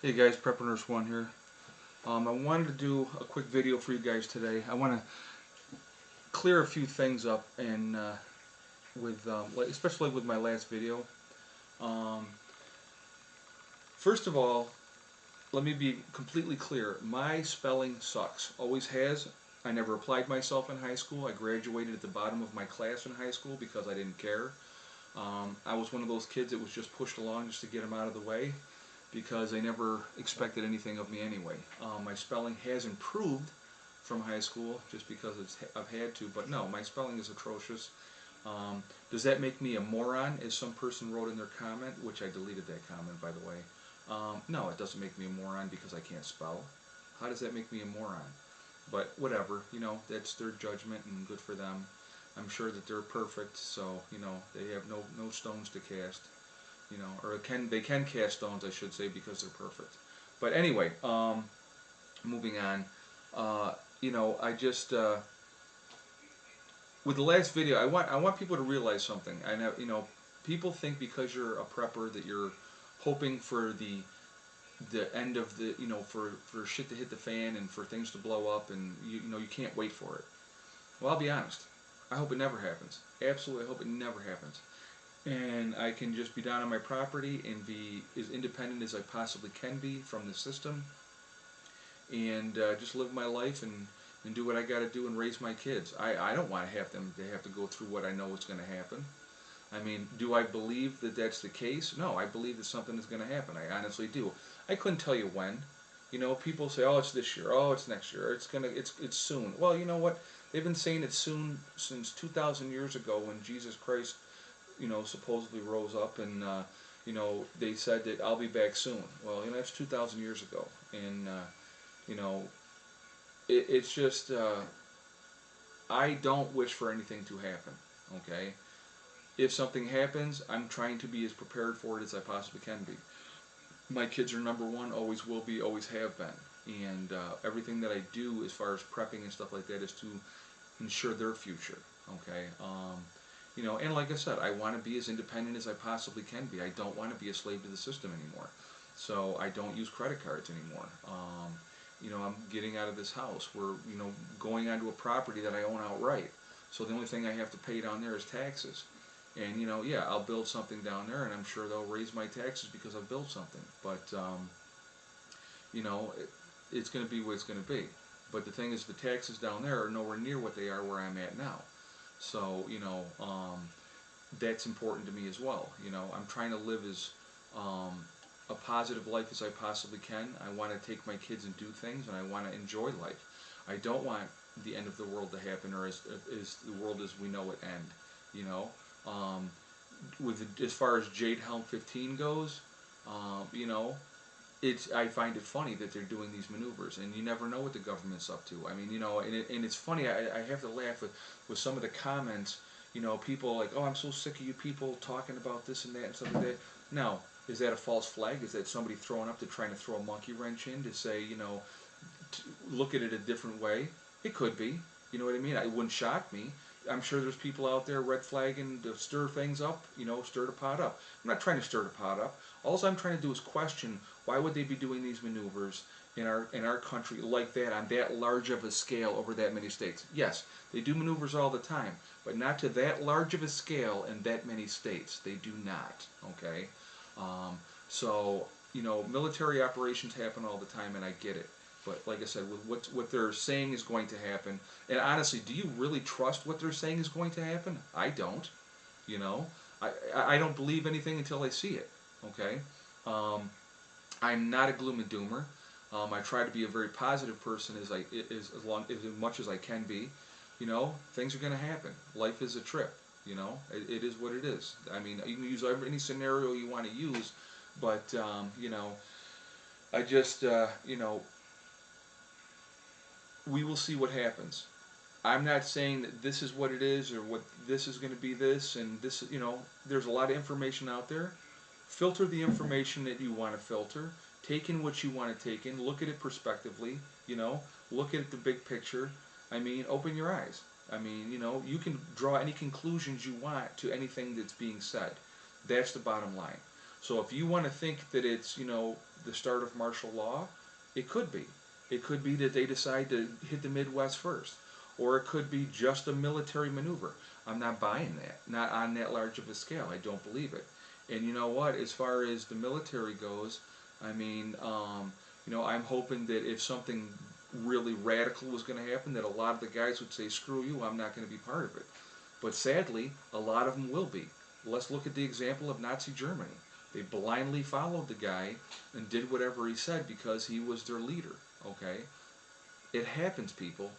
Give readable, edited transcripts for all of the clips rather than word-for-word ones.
Hey guys, Prepper Nurse 1 here. I wanted to do a quick video for you guys today. I want to clear a few things up, and especially with my last video. Um, First of all, let me be completely clear. My spelling sucks. Always has. I never applied myself in high school. I graduated at the bottom of my class in high school because I didn't care. I was one of those kids that was just pushed along just to get them out of the way, because they never expected anything of me anyway. My spelling has improved from high school just because I've had to, but no, my spelling is atrocious. Does that make me a moron, as some person wrote in their comment, which I deleted that comment, by the way. No, it doesn't make me a moron because I can't spell. How does that make me a moron? But whatever, that's their judgment, and good for them. I'm sure that they're perfect, so, they have no stones to cast. Or they can cast stones, I should say, because they're perfect. But anyway, moving on. I just with the last video, I want people to realize something. I know, people think because you're a prepper that you're hoping for the end of the for shit to hit the fan and for things to blow up, and you can't wait for it. Well, I'll be honest. I hope it never happens. Absolutely, I hope it never happens. And I can just be down on my property and be as independent as I possibly can be from the system, and just live my life and do what I got to do and raise my kids. I don't want to have them to have to go through what I know is going to happen. I mean, do I believe that that's the case? No, I believe that something is going to happen. I honestly do. I couldn't tell you when. People say, "Oh, it's this year. Oh, it's next year. It's soon." Well, you know what? They've been saying it's soon since 2,000 years ago, when Jesus Christ, supposedly rose up, and they said that I'll be back soon. Well, that's 2,000 years ago, and you know, it's just I don't wish for anything to happen. Okay, if something happens, I'm trying to be as prepared for it as I possibly can be. My kids are number one, always will be, always have been, and everything that I do as far as prepping and stuff like that is to ensure their future. Okay. And like I said, I want to be as independent as I possibly can be. I don't want to be a slave to the system anymore. So I don't use credit cards anymore. I'm getting out of this house. We're, going onto a property that I own outright. So the only thing I have to pay down there is taxes. And, yeah, I'll build something down there, and I'm sure they'll raise my taxes because I've built something. But, it's going to be what it's going to be. But the thing is, the taxes down there are nowhere near what they are where I'm at now. So, that's important to me as well. I'm trying to live as a positive life as I possibly can. I want to take my kids and do things, and I want to enjoy life. I don't want the end of the world to happen, or as the world as we know it end. As far as Jade Helm 15 goes, I find it funny that they're doing these maneuvers, and you never know what the government's up to. I mean, and it's funny. I have to laugh with some of the comments. People like, "Oh, I'm so sick of you people talking about this and that and stuff like that." Now, is that a false flag? Is that somebody throwing up to trying to throw a monkey wrench in to say, look at it a different way? It could be. You know what I mean? It wouldn't shock me. I'm sure there's people out there red flagging to stir things up, stir the pot up. I'm not trying to stir the pot up. All I'm trying to do is question, why would they be doing these maneuvers in our country like that, on that large of a scale, over that many states? Yes, they do maneuvers all the time, but not to that large of a scale in that many states. They do not. Okay, so military operations happen all the time, and I get it. But like I said, with what they're saying is going to happen, and honestly, do you really trust what they're saying is going to happen? I don't. I don't believe anything until I see it. Okay, I'm not a gloom and doomer. I try to be a very positive person as much as I can be. Things are going to happen. Life is a trip. It is what it is. I mean, you can use any scenario you want to use, but I just we will see what happens. I'm not saying that this is what it is, or what this is going to be this, and this, there's a lot of information out there. Filter the information that you want to filter. Take in what you want to take in. Look at it prospectively, look at the big picture. I mean, open your eyes. I mean, you can draw any conclusions you want to anything that's being said. That's the bottom line. So if you want to think that it's, you know, the start of martial law, it could be. It could be that they decide to hit the Midwest first. Or it could be just a military maneuver. I'm not buying that. Not on that large of a scale. I don't believe it. And you know what? As far as the military goes, I mean, you know, I'm hoping that if something really radical was going to happen, that a lot of the guys would say, screw you, I'm not going to be part of it. But sadly, a lot of them will be. Let's look at the example of Nazi Germany. They blindly followed the guy and did whatever he said because he was their leader. Okay? It happens, people.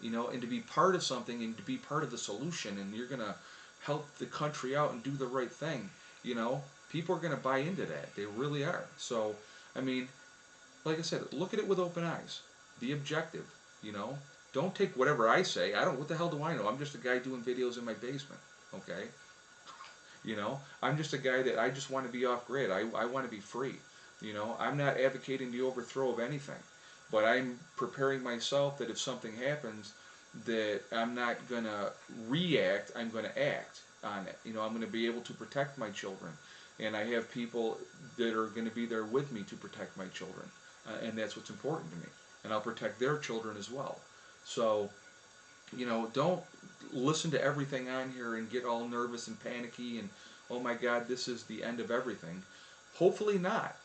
You know, and to be part of something and to be part of the solution, and you're going to help the country out and do the right thing, you know, people are going to buy into that. They really are. So, I mean, like I said, look at it with open eyes. Be objective, you know. Don't take whatever I say. I don't, what the hell do I know? I'm just a guy doing videos in my basement, okay? You know, I'm just a guy that I just want to be off grid. I want to be free. You know, I'm not advocating the overthrow of anything, but I'm preparing myself that if something happens, that I'm not going to react, I'm going to act on it. You know, I'm going to be able to protect my children. And I have people that are going to be there with me to protect my children. And that's what's important to me. And I'll protect their children as well. So, you know, don't listen to everything on here and get all nervous and panicky and, oh my God, this is the end of everything. Hopefully not.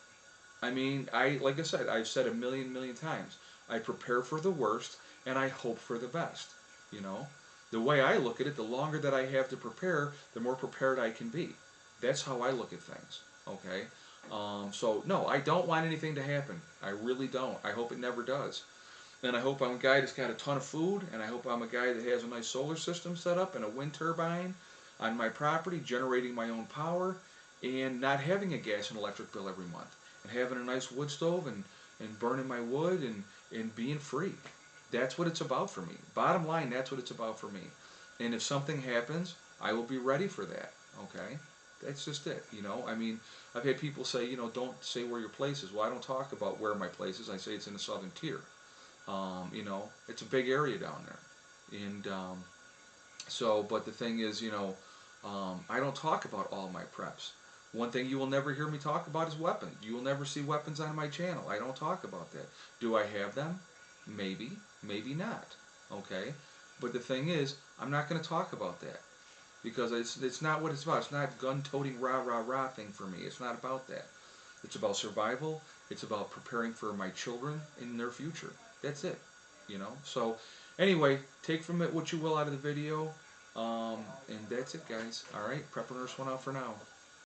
I mean, like I said, I've said a million times, I prepare for the worst and I hope for the best. You know, the way I look at it, the longer that I have to prepare, the more prepared I can be. That's how I look at things. Okay, so no, I don't want anything to happen. I really don't. I hope it never does. And I hope I'm a guy that's got a ton of food, and I hope I'm a guy that has a nice solar system set up and a wind turbine on my property, generating my own power, and not having a gas and electric bill every month, and having a nice wood stove and burning my wood and being free. That's what it's about for me. Bottom line, that's what it's about for me. And if something happens, I will be ready for that. Okay? That's just it. You know, I mean, I've had people say, you know, don't say where your place is. Well, I don't talk about where my place is. I say it's in the southern tier. You know, it's a big area down there. And so, but the thing is, you know, I don't talk about all my preps. One thing you will never hear me talk about is weapons. You will never see weapons on my channel. I don't talk about that. Do I have them? Maybe, maybe not. Okay? But the thing is, I'm not going to talk about that. Because it's not what it's about. It's not gun-toting rah-rah-rah thing for me. It's not about that. It's about survival. It's about preparing for my children in their future. That's it, you know. So, anyway, take from it what you will out of the video, and that's it, guys. All right, Prepper Nurse 1 out for now.